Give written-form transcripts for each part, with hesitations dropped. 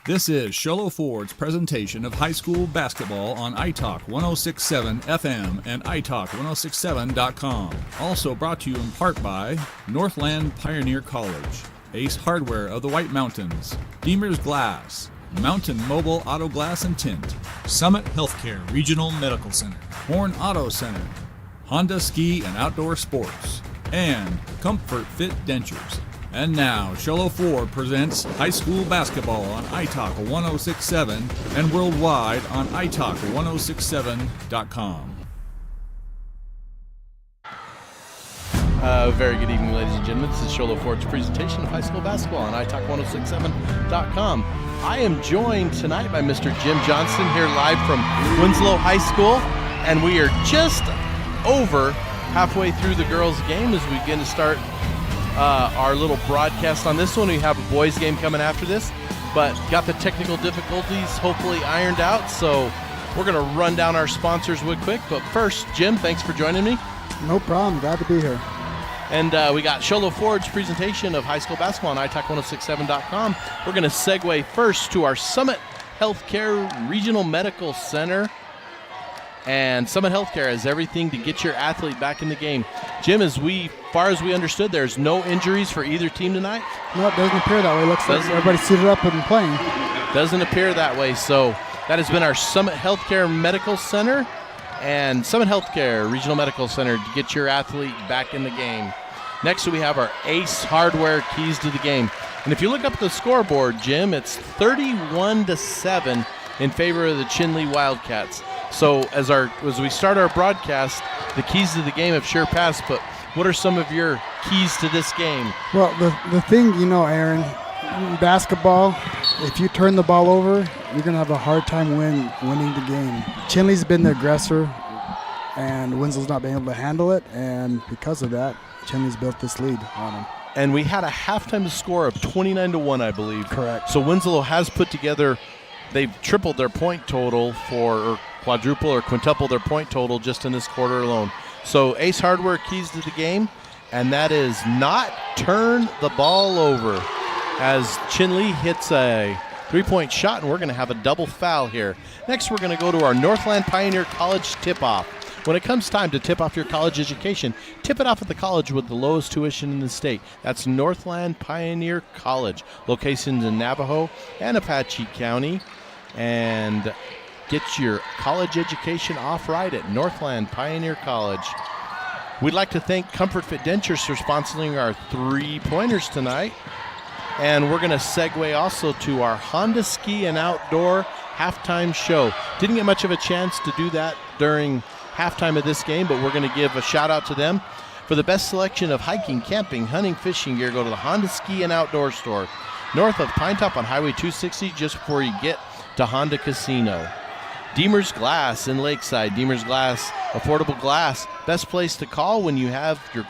This is Sholo Ford's presentation of high school basketball on iTalk 1067 FM and iTalk1067.com. Also brought to you in part by Northland Pioneer College, Ace Hardware of the White Mountains, Deemer's Glass, Mountain Mobile Auto Glass and Tint, Summit Healthcare Regional Medical Center, Horn Auto Center, Honda Ski and Outdoor Sports, and Comfort Fit Dentures. And now, Sholo Ford presents high school basketball on iTalk 1067 and worldwide on iTalk1067.com. Very good evening, ladies and gentlemen. This is Sholo Ford's presentation of high school basketball on iTalk1067.com. I am joined tonight by Mr. Jim Johnson here live from Winslow High School, and we are just over halfway through the girls' game as we begin to start our little broadcast on this one. We have a boys' game coming after this, but got the technical difficulties hopefully ironed out, so we're going to run down our sponsors real quick. But first, Jim, thanks for joining me. No problem. Glad to be here. And we got Sholo Ford's presentation of high school basketball on iTalk1067.com. We're going to segue first to our Summit Healthcare Regional Medical Center. And Summit Healthcare has everything to get your athlete back in the game. Jim, as far as we understood, there's no injuries for either team tonight? No, it doesn't appear that way. It looks like everybody's suited up and playing. Doesn't appear that way. So that has been our Summit Healthcare Medical Center and Summit Healthcare Regional Medical Center to get your athlete back in the game. Next, we have our Ace Hardware keys to the game. And if you look up the scoreboard, Jim, it's 31-7 in favor of the CHINLE Wildcats. So as we start our broadcast, the keys to the game have sure passed, but what are some of your keys to this game? Well, the thing, Aaron, in basketball, if you turn the ball over, you're going to have a hard time winning the game. CHINLE's been the aggressor, and Winslow's not been able to handle it, and because of that, CHINLE's built this lead on them. And we had a halftime score of 29-1, I believe. Correct. So Winslow has put together, they've tripled their point total or quadruple or quintuple their point total just in this quarter alone. So Ace Hardware keys to the game, and that is not turn the ball over. As CHINLE hits a three-point shot, and we're going to have a double foul here. Next, we're going to go to our Northland Pioneer College tip-off. When it comes time to tip off your college education, tip it off at the college with the lowest tuition in the state. That's Northland Pioneer College, locations in Navajo and Apache County. And get your college education off right at Northland Pioneer College. We'd like to thank Comfort Fit Dentures for sponsoring our three-pointers tonight. And we're going to segue also to our Honda Ski and Outdoor halftime show. Didn't get much of a chance to do that during halftime of this game, but we're going to give a shout-out to them. For the best selection of hiking, camping, hunting, fishing gear, go to the Honda Ski and Outdoor store, north of Pine Top on Highway 260, just before you get to Honda Casino. Deemer's Glass in Lakeside. Deemer's Glass, affordable glass. Best place to call when you have your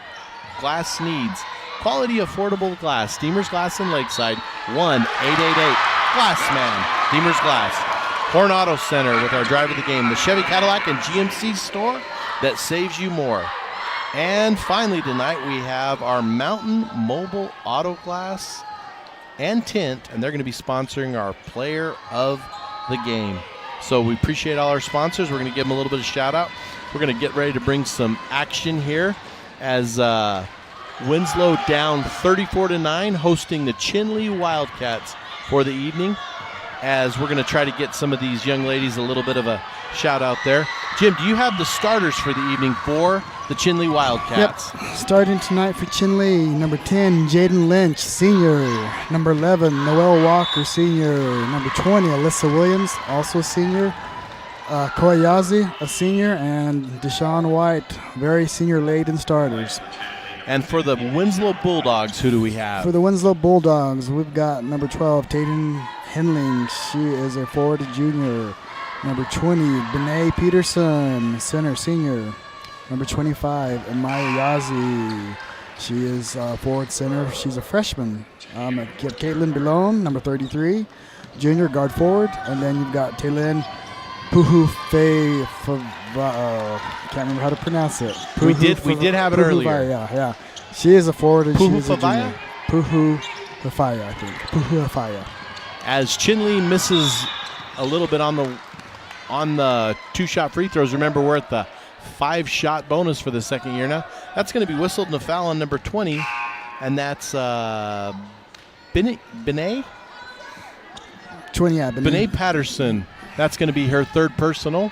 glass needs. Quality, affordable glass. Deemer's Glass in Lakeside, 1-888-GLASSMAN. Deemer's Glass. Horn Auto Center with our drive of the game. The Chevy Cadillac and GMC store that saves you more. And finally tonight we have our Mountain Mobile Auto Glass and Tint, and they're going to be sponsoring our player of the game. So we appreciate all our sponsors. We're going to give them a little bit of shout out. We're going to get ready to bring some action here as Winslow down 34-9, hosting the CHINLE Wildcats for the evening, as we're going to try to get some of these young ladies a little bit of a shout out there. Jim, do you have the starters for the evening for the CHINLE Wildcats? Yep. Starting tonight for CHINLE, number 10, Jaden Lynch, senior. Number 11, Noelle Walker, senior. Number 20, Alyssa Williams, also a senior. Koyazi, a senior, and Deshaun White, very senior-laden starters. And for the Winslow Bulldogs, who do we have? For the Winslow Bulldogs, we've got number 12, Tayden Henling. She is a forward junior. Number 20, Bené Peterson, center, senior. Number 25, Amaya Yazi. She is forward center. She's a freshman. Caitlin Belone, number 33, junior guard forward. And then you've got Taylin Puhu-Faye. Can't remember how to pronounce it. We did have it earlier. Yeah. She is a forward and she is a junior. Puhu-Fafaya, I think. Puhu-Fafaya. As CHINLE misses a little bit on the 2-shot free throws. Remember, we're at the 5-shot bonus for the second year now. That's going to be whistled and a foul on number 20, and that's Benet? 20, yeah. Benet Patterson. That's going to be her third personal.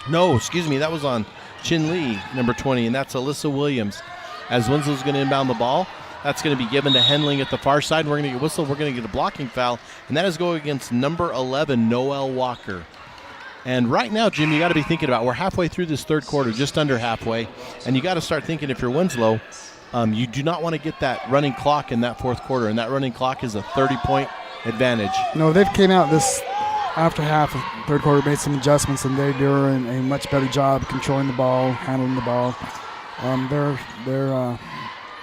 No, excuse me, that was on CHINLE, number 20, and that's Alyssa Williams. As Winslow's going to inbound the ball, that's going to be given to Henling at the far side. We're going to get whistled. We're going to get a blocking foul, and that is going against number 11, Noelle Walker. And right now, Jim, you got to be thinking about, we're halfway through this third quarter, just under halfway, and you got to start thinking, if you're Winslow, you do not want to get that running clock in that fourth quarter, and that running clock is a 30-point advantage. No, they've came out this after half of third quarter, made some adjustments, and they're doing a much better job controlling the ball, handling the ball. They're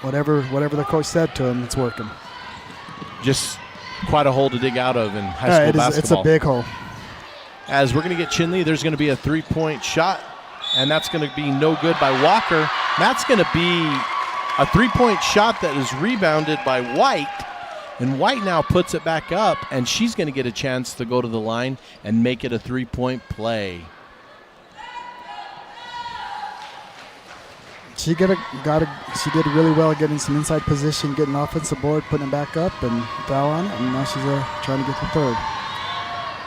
whatever the coach said to them, it's working. Just quite a hole to dig out of in high school basketball. It's a big hole. As we're going to get CHINLE, there's going to be a 3-point shot, and that's going to be no good by Walker. That's going to be a 3-point shot that is rebounded by White, and White now puts it back up, and she's going to get a chance to go to the line and make it a 3-point play. She did really well getting some inside position, getting offensive board, putting it back up, and foul on it, and now she's trying to get the third.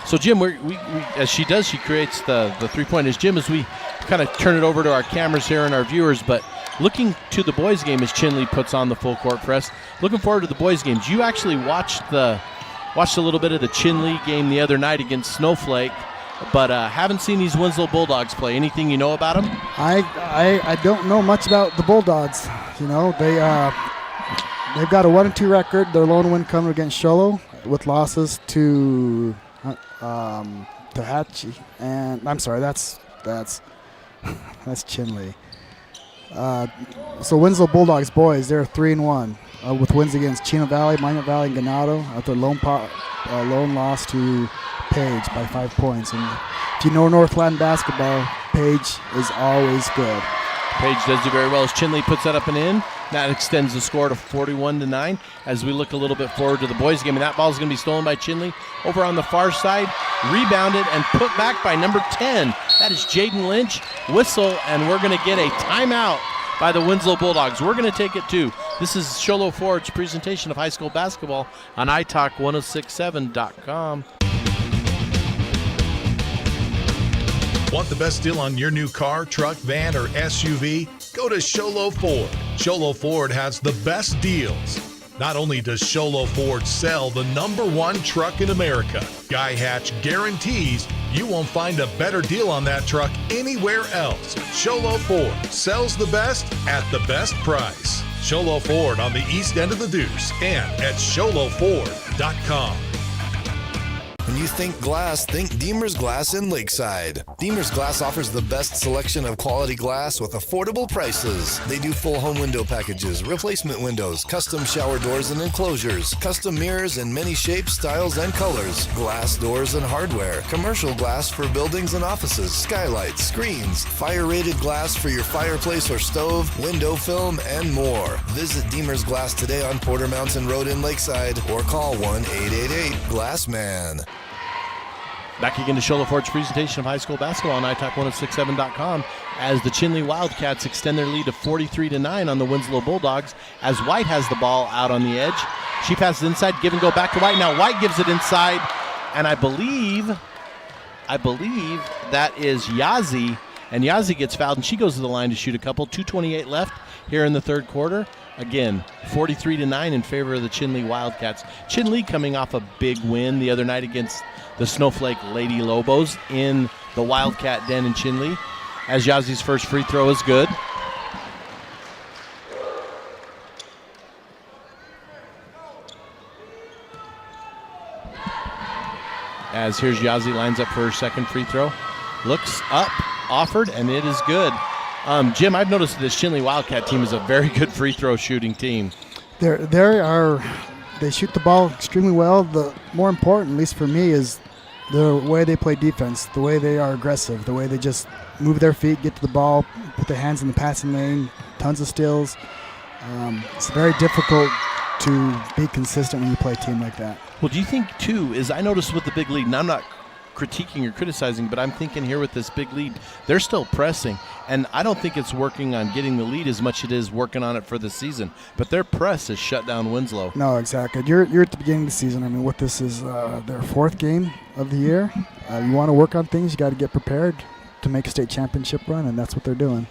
So, Jim, we as she does, she creates the 3-pointers. Jim, as we kind of turn it over to our cameras here and our viewers, but looking to the boys' game as CHINLE puts on the full court press, looking forward to the boys' games. You actually watched a little bit of the CHINLE game the other night against Snowflake, but haven't seen these Winslow Bulldogs play. Anything you know about them? I don't know much about the Bulldogs. You know, they've got a 1-2 record. Their lone win coming against Sholo with losses to Hatchie, and I'm sorry, that's CHINLE. So Winslow Bulldogs boys, they're 3-1 with wins against Chino Valley, Minot Valley, and Ganado after lone loss to Page by 5 points. And if you know Northland basketball, Page is always good. Page does do very well as CHINLE puts that up and in. That extends the score to 41-9 as we look a little bit forward to the boys' game. And that ball is going to be stolen by CHINLE over on the far side, rebounded and put back by number 10. That is Jaden Lynch. Whistle, and we're going to get a timeout by the Winslow Bulldogs. We're going to take it too. This is Sholo Ford's presentation of high school basketball on iTalk1067.com. Want the best deal on your new car, truck, van, or SUV? Go to Sholo Ford. Sholo Ford has the best deals. Not only does Sholo Ford sell the #1 truck in America, Guy Hatch guarantees you won't find a better deal on that truck anywhere else. Sholo Ford sells the best at the best price. Sholo Ford on the east end of the Deuce and at SholoFord.com. When you think glass, think Deemer's Glass in Lakeside. Deemer's Glass offers the best selection of quality glass with affordable prices. They do full home window packages, replacement windows, custom shower doors and enclosures, custom mirrors in many shapes, styles, and colors, glass doors and hardware, commercial glass for buildings and offices, skylights, screens, fire-rated glass for your fireplace or stove, window film, and more. Visit Deemer's Glass today on Porter Mountain Road in Lakeside or call 1-888-GLASSMAN. Back again to Sholo Ford's presentation of high school basketball on iTalk1067.com as the CHINLE Wildcats extend their lead to 43-9 on the Winslow Bulldogs as White has the ball out on the edge. She passes inside, give and go back to White. Now White gives it inside, and I believe that is Yazzie, and Yazzie gets fouled, and she goes to the line to shoot a couple. 2:28 left here in the third quarter. Again, 43-9 in favor of the CHINLE Wildcats. CHINLE coming off a big win the other night against the Snowflake Lady Lobos in the Wildcat Den in CHINLE, as Yazzie's first free throw is good. As here's Yazzie, lines up for her second free throw. Looks up, offered, and it is good. Jim, I've noticed this CHINLE Wildcat team is a very good free throw shooting team. They shoot the ball extremely well. The more important, at least for me, is the way they play defense, the way they are aggressive, the way they just move their feet, get to the ball, put their hands in the passing lane, tons of steals. It's very difficult to be consistent when you play a team like that. Well, do you think, too, I noticed with the big lead, and I'm not critiquing or criticizing, but I'm thinking here with this big lead, they're still pressing. And I don't think it's working on getting the lead as much as it is working on it for the season. But their press has shut down Winslow. No, exactly. You're at the beginning of the season. I mean, what this is their 4th game of the year. You want to work on things, you got to get prepared to make a state championship run, and that's what they're doing.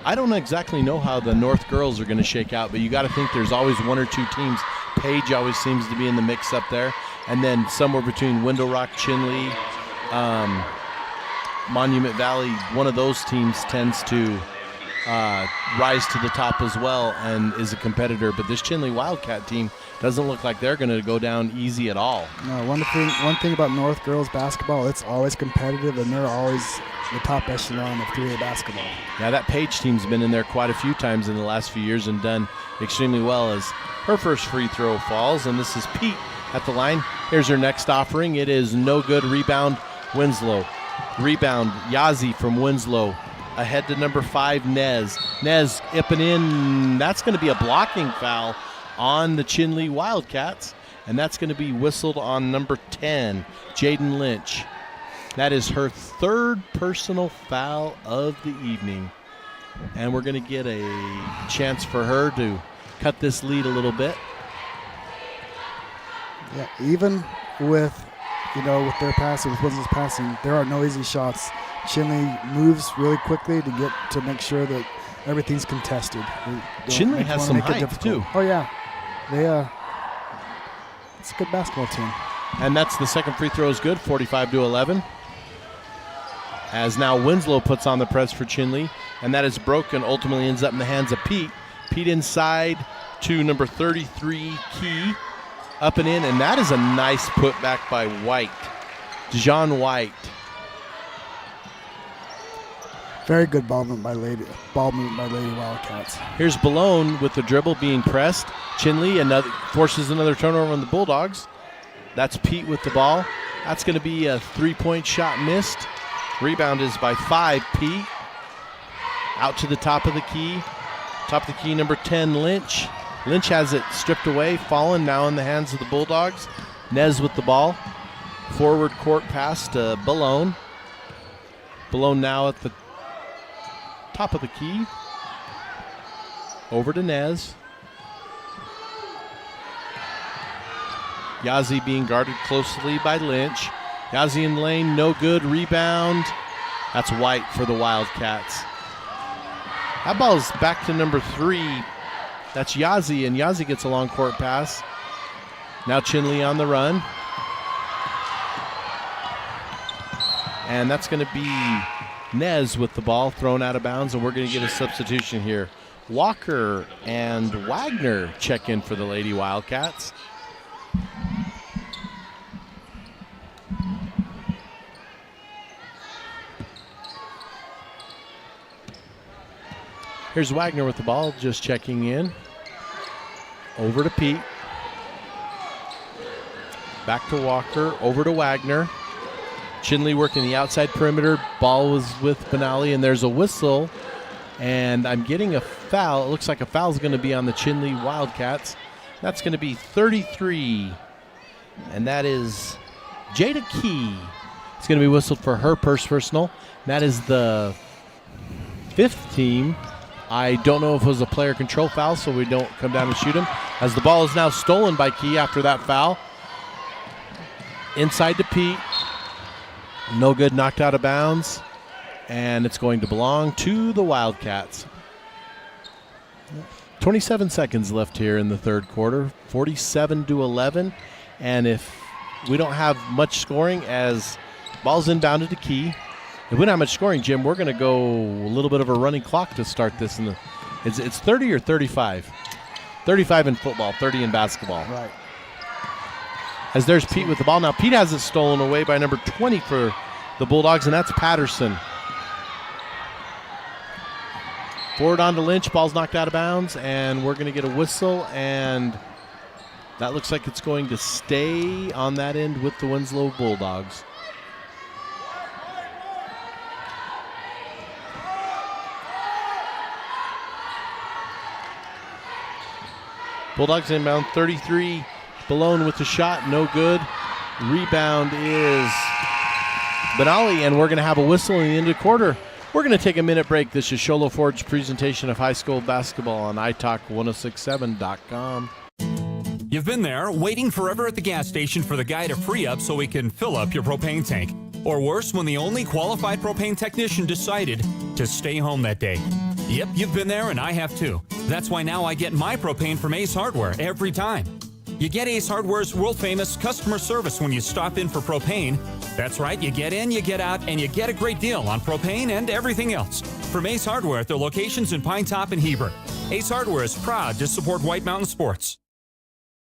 I don't exactly know how the North girls are going to shake out, but you got to think there's always 1 or 2 teams. Page always seems to be in the mix up there. And then somewhere between Window Rock, CHINLE, Monument Valley, one of those teams tends to rise to the top as well and is a competitor. But this CHINLE Wildcat team doesn't look like they're going to go down easy at all. No, one thing about North girls basketball, it's always competitive, and they're always the top echelon of 3A basketball. Yeah, that Page team's been in there quite a few times in the last few years and done extremely well as her first free throw falls. And this is Pete at the line. Here's her next offering. It is no good. Rebound, Winslow. Rebound, Yazzie from Winslow. Ahead to number 5, Nez. Nez ipping in. That's going to be a blocking foul on the CHINLE Wildcats. And that's going to be whistled on number 10, Jaden Lynch. That is her 3rd personal foul of the evening. And we're going to get a chance for her to cut this lead a little bit. Yeah, even with their passing, with Winslow's passing, there are no easy shots. CHINLE moves really quickly to make sure that everything's contested. CHINLE has some height too. Oh yeah, it's a good basketball team. And that's the second free throw is good, 45-11. As now Winslow puts on the press for CHINLE, and that is broken. Ultimately ends up in the hands of Pete. Pete inside to number 33, Key. Up and in, and that is a nice putback by White. Dijon White. Very good ball movement by Lady Wildcats. Here's Balone with the dribble being pressed. CHINLE forces another turnover on the Bulldogs. That's Pete with the ball. That's going to be a 3-point shot missed. Rebound is by 5, Pete. Out to the top of the key. Top of the key, number 10, Lynch. Lynch has it stripped away, fallen, now in the hands of the Bulldogs. Nez with the ball. Forward court pass to Balone. Balone now at the top of the key. Over to Nez. Yazzie being guarded closely by Lynch. Yazzie in the lane, no good. Rebound. That's White for the Wildcats. That ball is back to number 3. That's Yazzie, and Yazzie gets a long court pass. Now CHINLE on the run. And that's going to be Nez with the ball thrown out of bounds, and we're going to get a substitution here. Walker and Wagner check in for the Lady Wildcats. Here's Wagner with the ball, just checking in. Over to Pete. Back to Walker, over to Wagner. CHINLE working the outside perimeter. Ball was with Benally, and there's a whistle. And I'm getting a foul. It looks like a foul is going to be on the CHINLE Wildcats. That's going to be 33. And that is Jada Key. It's going to be whistled for her personal. That is the 5th team. I don't know if it was a player control foul, so we don't come down and shoot him. As the ball is now stolen by Key after that foul. Inside to Pete. No good, knocked out of bounds. And it's going to belong to the Wildcats. 27 seconds left here in the third quarter. 47-11. And if we don't have much scoring, as ball's inbounded to Key. If we don't have much scoring, Jim, we're going to go a little bit of a running clock to start this. It's 30 or 35? 35 in football, 30 in basketball. Right. As there's Pete with the ball. Now Pete has it stolen away by number 20 for the Bulldogs, and that's Patterson. Forward on to Lynch. Ball's knocked out of bounds, and we're going to get a whistle, and that looks like it's going to stay on that end with the Winslow Bulldogs. Bulldogs inbound 33. Balone with the shot, no good. Rebound is Benali, and we're going to have a whistle in the end of the quarter. We're going to take a minute break. This is Sholo Ford's presentation of high school basketball on italk1067.com. You've been there, waiting forever at the gas station for the guy to free up so he can fill up your propane tank. Or worse, when the only qualified propane technician decided to stay home that day. Yep, you've been there, and I have too. That's why now I get my propane from Ace Hardware every time. You get Ace Hardware's world-famous customer service when you stop in for propane. That's right, you get in, you get out, and you get a great deal on propane and everything else. From Ace Hardware at their locations in Pine Top and Heber. Ace Hardware is proud to support White Mountain Sports.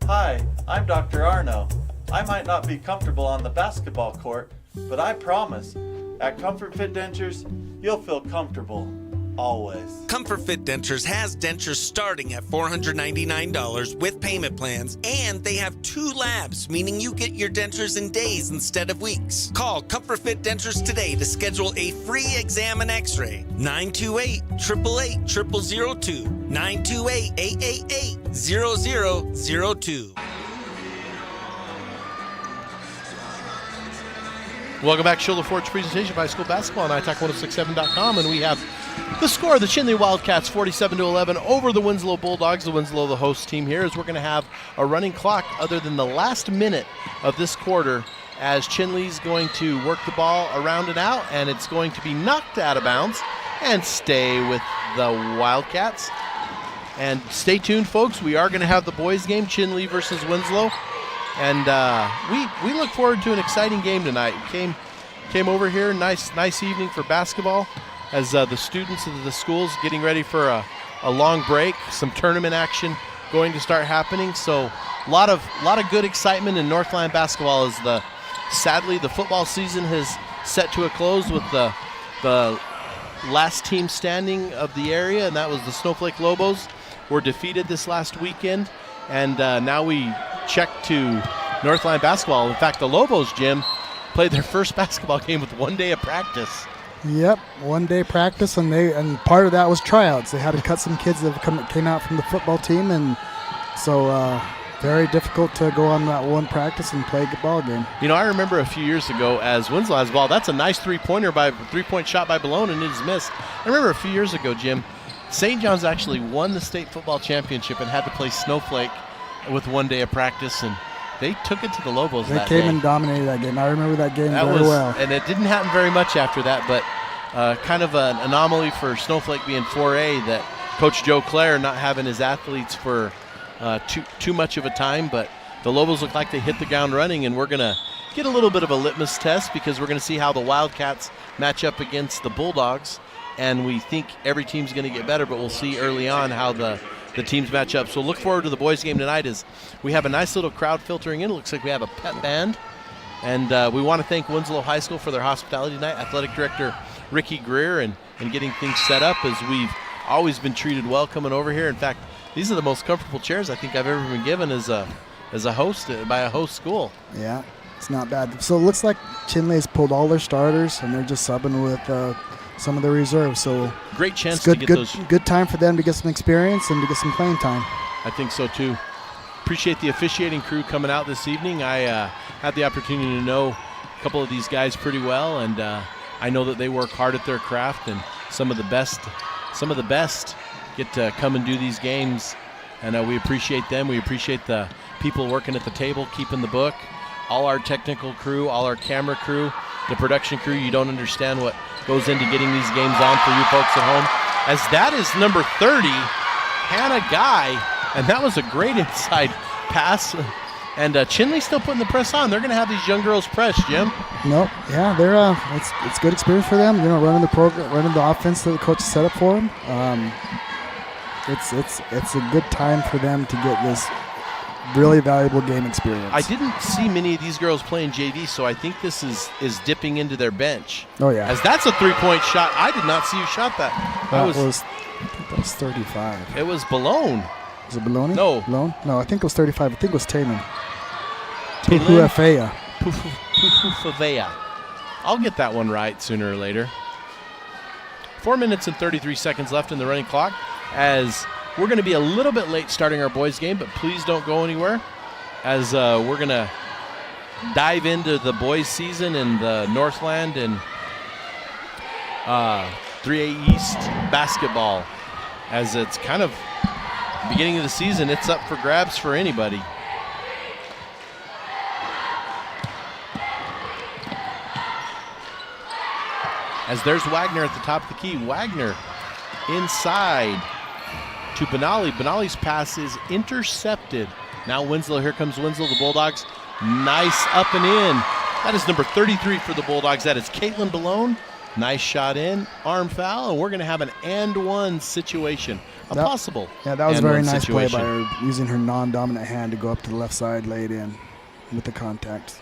Hi, I'm Dr. Arno. I might not be comfortable on the basketball court, but I promise, at Comfort Fit Dentures, you'll feel comfortable. Always. Comfort Fit Dentures has dentures starting at $499 with payment plans, and they have 2 labs, meaning you get your dentures in days instead of weeks. Call Comfort Fit Dentures today to schedule a free exam and x-ray. 928-888-0002. 928-888-0002. Welcome back to Sholo Ford's presentation of high school basketball on italk1067.com, and we have the score: the CHINLE Wildcats 47-11 over the Winslow Bulldogs. The Winslow, the host team here, is we're going to have a running clock other than the last minute of this quarter, as CHINLE's going to work the ball around and out, and it's going to be knocked out of bounds and stay with the Wildcats. And stay tuned, folks. We are going to have the boys' game, CHINLE versus Winslow. And we look forward to an exciting game tonight. Came over here, nice evening for basketball, as the students of the schools getting ready for a long break. Some tournament action going to start happening. So a lot of good excitement in Northland basketball as sadly the football season has set to a close with the last team standing of the area, and that was the Snowflake Lobos. Were defeated this last weekend, and now we check to Northland basketball. In fact, the Lobos, Jim, played their first basketball game with 1 day of practice. Yep, 1 day practice, and part of that was tryouts. They had to cut some kids that came out from the football team, and so very difficult to go on that one practice and play a good ball game. You know, I remember a few years ago as Winslow has the ball. That's a nice three-point shot by Balone, and it is missed. I remember a few years ago, Jim, St. John's actually won the state football championship and had to play Snowflake with 1 day of practice, and they took it to the Lobos that day. They came and dominated that game. I remember that game very well. And it didn't happen very much after that, but kind of an anomaly for Snowflake being 4A, that Coach Joe Clare not having his athletes for too much of a time. But the Lobos look like they hit the ground running, and we're going to get a little bit of a litmus test because we're going to see how the Wildcats match up against the Bulldogs. And we think every team's going to get better, but we'll see early on how the teams match up. So look forward to the boys' game tonight as we have a nice little crowd filtering in. It looks like we have a pep band. And we want to thank Winslow High School for their hospitality tonight. Athletic Director Ricky Greer and getting things set up, as we've always been treated well coming over here. In fact, these are the most comfortable chairs I think I've ever been given as a host by a host school. Yeah, it's not bad. So it looks like CHINLE's pulled all their starters, and they're just subbing with some of the reserves. So great chance it's good, to get those. Good time for them to get some experience and to get some playing time. I think so too. Appreciate the officiating crew coming out this evening. I had the opportunity to know a couple of these guys pretty well, and I know that they work hard at their craft, and some of the best get to come and do these games, and we appreciate them. We appreciate the people working at the table, keeping the book, all our technical crew, all our camera crew, the production crew. You don't understand what goes into getting these games on for you folks at home. As that is number 30, Hannah Guy, and that was a great inside pass. And CHINLE still putting the press on. They're going to have these young girls press, Jim. Nope. Yeah, they're it's good experience for them. You know, running the program, running the offense that the coach set up for them. It's a good time for them to get this really valuable game experience. I didn't see many of these girls playing JV, so I think this is dipping into their bench. Oh yeah. As that's a three-point shot. I did not see you shot that. I think that was 35. It was Balone. Was it Baloney? No. Balone? No, I think it was 35. I think it was Taman. Pufuafea. Pufuafea. I'll get that one right sooner or later. 4 minutes and 33 seconds left in the running clock, as we're going to be a little bit late starting our boys game, but please don't go anywhere. as we're going to dive into the boys' season in the Northland and 3A East basketball. As it's kind of beginning of the season, it's up for grabs for anybody. As there's Wagner at the top of the key. Wagner inside to Benali. Benali's pass is intercepted. Now Winslow, here comes Winslow, the Bulldogs. Nice up and in. That is number 33 for the Bulldogs. That is Caitlin Balone. Nice shot in, arm foul, and we're going to have an and-one situation. Possible. Yeah, that was a very nice situation. play by her, using her non-dominant hand to go up to the left side, lay it in with the contact.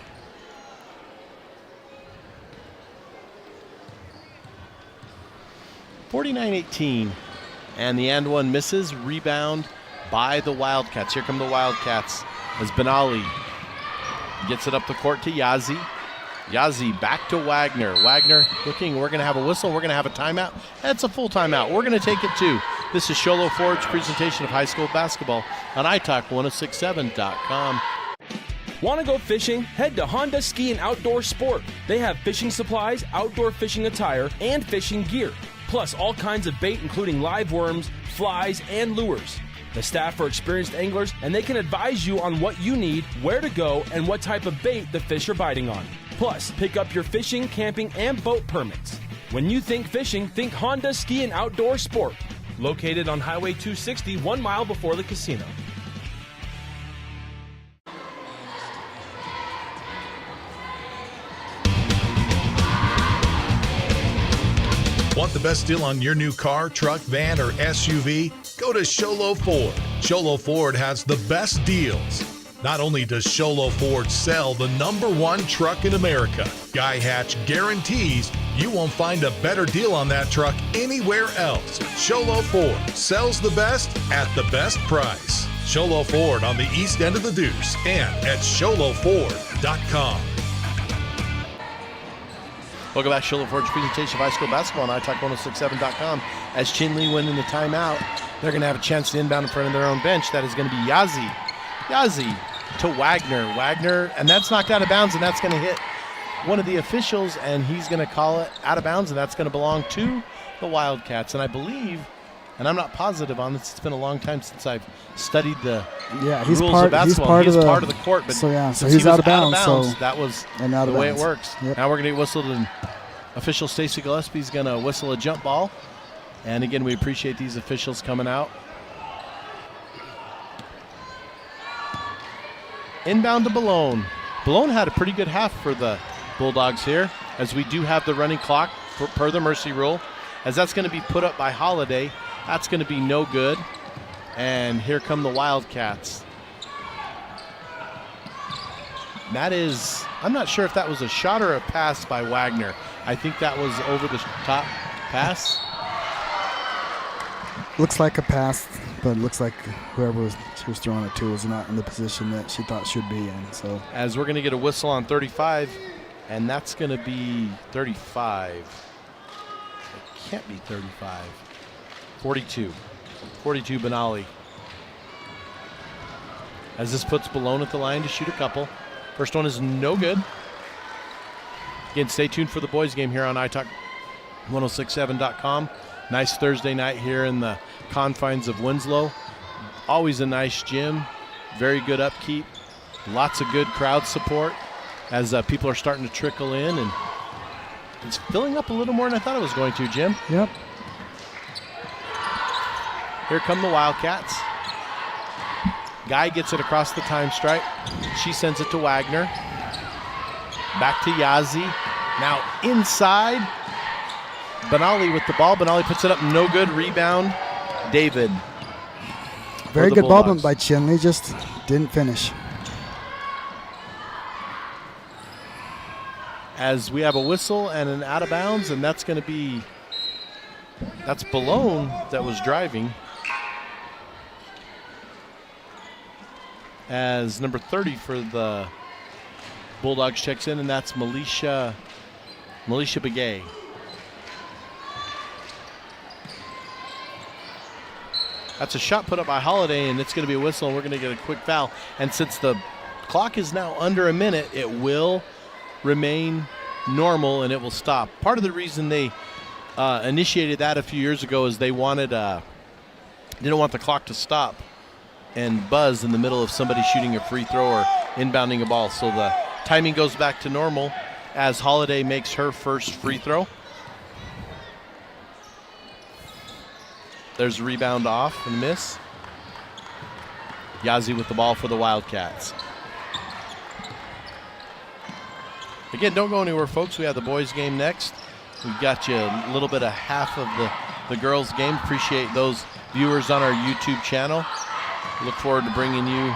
(49-18), and the and-one misses. Rebound by the Wildcats. Here come the Wildcats as Benali gets it up the court to Yazzie. Yazzie back to Wagner. Wagner looking. We're going to have a whistle. We're going to have a timeout. That's a full timeout. We're going to take it too. This is Sholo Ford's presentation of high school basketball on italk1067.com. Want to go fishing? Head to Honda Ski and Outdoor Sport. They have fishing supplies, outdoor fishing attire, and fishing gear. Plus all kinds of bait including live worms, flies, and lures. The staff are experienced anglers and they can advise you on what you need, where to go, and what type of bait the fish are biting on. Plus, pick up your fishing, camping, and boat permits. When you think fishing, think Honda Ski and Outdoor Sport. Located on Highway 260, 1 mile before the casino. Want the best deal on your new car, truck, van, or SUV? Go to Sholo Ford. Sholo Ford has the best deals. Not only does Sholo Ford sell the #1 truck in America, Guy Hatch guarantees you won't find a better deal on that truck anywhere else. Sholo Ford sells the best at the best price. Sholo Ford on the east end of the Deuce and at sholoford.com. Welcome back to Sholo Ford's presentation of high school basketball on italk1067.com. As CHINLE went in the timeout, they're going to have a chance to inbound in front of their own bench. That is going to be Yazzie. Yazzie to Wagner. Wagner, and that's knocked out of bounds, and that's going to hit one of the officials, and he's going to call it out of bounds, and that's going to belong to the Wildcats. And I believe, and I'm not positive on this, it's been a long time since I've studied the rules of basketball. He's part of the court, but so since he's he was out of bounds. So that was the way it works. Yep. Now we're going to get whistled, and official Stacy Gillespie is going to whistle a jump ball. And again, we appreciate these officials coming out. Inbound to Balone. Balone had a pretty good half for the Bulldogs here, as we do have the running clock per the mercy rule, as that's going to be put up by Holiday. That's going to be no good. And here come the Wildcats. That is, I'm not sure if that was a shot or a pass by Wagner. I think that was over the top pass. Looks like a pass, but it looks like whoever she was throwing it to was not in the position that she thought should be in. So as we're going to get a whistle on 35, and that's going to be 35. It can't be 35. 42. 42 Benali. As this puts Balone at the line to shoot a couple. First one is no good. Again, stay tuned for the boys game here on italk1067.com. Nice Thursday night here in the confines of Winslow. Always a nice gym. Very good upkeep. Lots of good crowd support as people are starting to trickle in. And it's filling up a little more than I thought it was going to, Jim. Yep. Here come the Wildcats. Guy gets it across the time stripe. She sends it to Wagner. Back to Yazzie. Now inside. Benali with the ball. Benali puts it up. No good. Rebound. David. Very good ball by CHINLE. Just didn't finish. As we have a whistle and an out of bounds, and that's going to be, that's Balone that was driving. As number 30 for the Bulldogs checks in, and that's Melisha Begay. That's a shot put up by Holiday, and it's going to be a whistle, and we're going to get a quick foul. And since the clock is now under a minute, it will remain normal and it will stop. Part of the reason they initiated that a few years ago is they wanted didn't want the clock to stop and buzz in the middle of somebody shooting a free throw or inbounding a ball. So the timing goes back to normal as Holiday makes her first free throw. There's a rebound off and miss. Yazzie with the ball for the Wildcats. Again, don't go anywhere, folks. We have the boys game next. We've got you a little bit of half of the girls game. Appreciate those viewers on our YouTube channel. Look forward to bringing you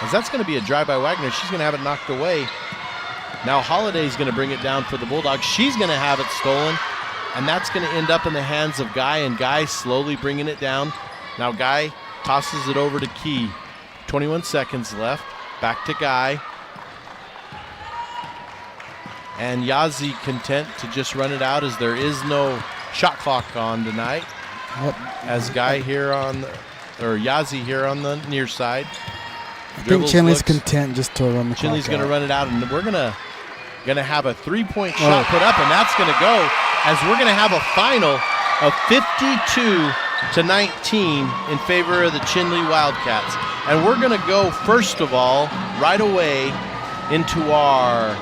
as that's going to be a drive by Wagner. She's going to have it knocked away. Now Holiday's going to bring it down for the Bulldogs. She's going to have it stolen, and that's going to end up in the hands of Guy, and Guy slowly bringing it down. Now Guy tosses it over to Key. 21 seconds left. Back to Guy. And Yazzie content to just run it out as there is no shot clock on tonight. As Guy here Yazzie here on the near side. I think CHINLE's content just to run the clock CHINLE's going to run it out, and we're gonna have a three-point Oh. shot put up, and that's going to go as we're going to have a final of 52-19 in favor of the CHINLE Wildcats. And we're going to go, first of all, right away into our...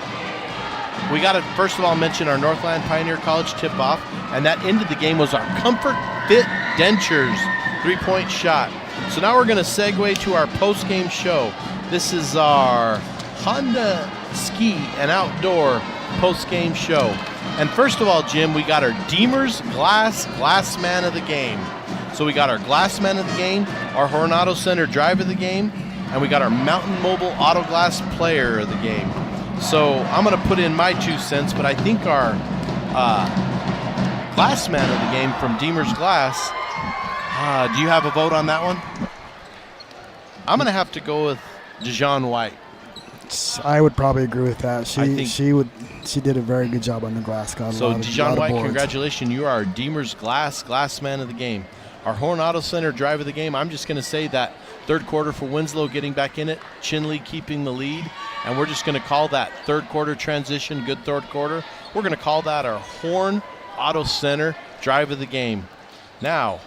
We got to, first of all, mention our Northland Pioneer College tip-off, and that ended the game was our Comfort Fit Dentures three-point shot. So now we're going to segue to our post-game show. This is our Honda Ski and Outdoor post-game show. And first of all, Jim, we got our Deemer's Glass Man of the game. So we got our Glass Man of the game, our Horn Auto Center Drive of the game, and we got our Mountain Mobile Auto Glass Player of the game. So I'm going to put in my 2 cents, but I think our Glass Man of the game from Deemer's Glass, do you have a vote on that one? I'm going to have to go with Dijon White. I would probably agree with that. I She did a very good job on the glass. So Dijon White, congratulations. You are our Deemer's Glass Man of the game. Our Horn Auto Center Drive of the game, I'm just going to say that third quarter for Winslow getting back in it, CHINLE keeping the lead, and we're just going to call that third quarter transition, good third quarter. We're going to call that our Horn Auto Center Drive of the game. Now,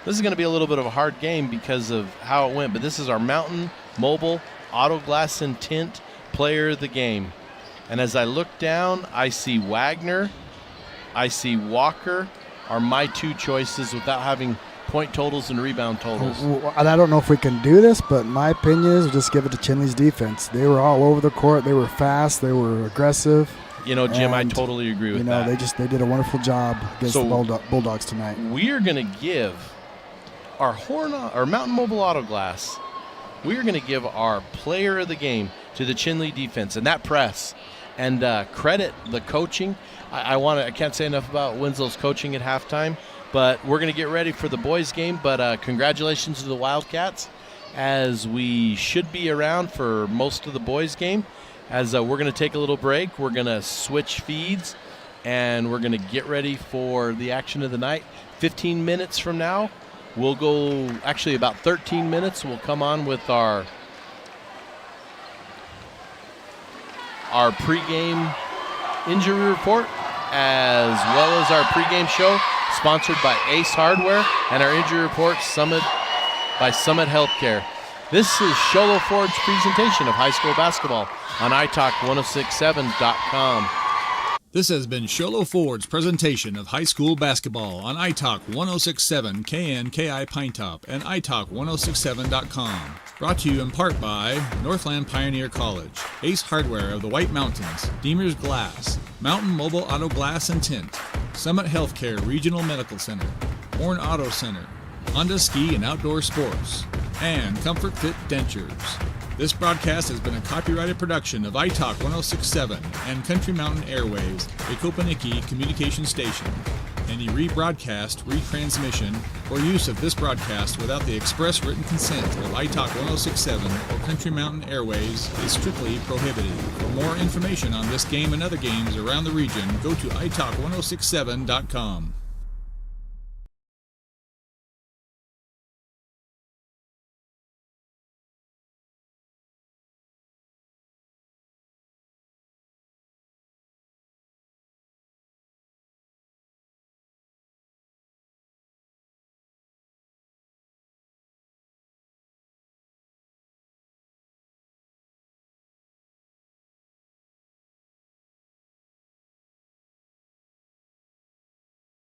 this is going to be a little bit of a hard game because of how it went, but this is our Mountain Mobile Auto Glass and Tint Player of the game. And as I look down, I see Wagner, I see Walker are my 2 choices without having point totals and rebound totals. And I don't know if we can do this, but my opinion is just give it to CHINLE's defense. They were all over the court. They were fast. They were aggressive. You know, Jim, I totally agree with that. They did a wonderful job against the Bulldogs tonight. We are going to give our Mountain Mobile Auto Glass, we are going to give our player of the game to the CHINLE defense and that press, and credit the coaching. I can't say enough about Winslow's coaching at halftime, but we're going to get ready for the boys game. But congratulations to the Wildcats, as we should be around for most of the boys game. As we're going to take a little break, we're going to switch feeds, and we're going to get ready for the action of the night. 15 minutes from now, we'll go, actually about 13 minutes, we'll come on with our pregame injury report, as well as our pregame show, sponsored by Ace Hardware, and our injury report by Summit Healthcare. This is Sholo Ford's presentation of high school basketball on italk1067.com. This has been Sholo Ford's presentation of high school basketball on iTalk 1067 KNKI Pinetop and italk1067.com. Brought to you in part by Northland Pioneer College, Ace Hardware of the White Mountains, Deemer's Glass, Mountain Mobile Auto Glass and Tint, Summit Healthcare Regional Medical Center, Horn Auto Center, Honda Ski and Outdoor Sports, and Comfort Fit Dentures. This broadcast has been a copyrighted production of iTalk 1067 and Country Mountain Airwaves, a Kopaniki communication station. Any rebroadcast, retransmission, or use of this broadcast without the express written consent of iTalk 1067 or Country Mountain Airwaves is strictly prohibited. For more information on this game and other games around the region, go to italk1067.com.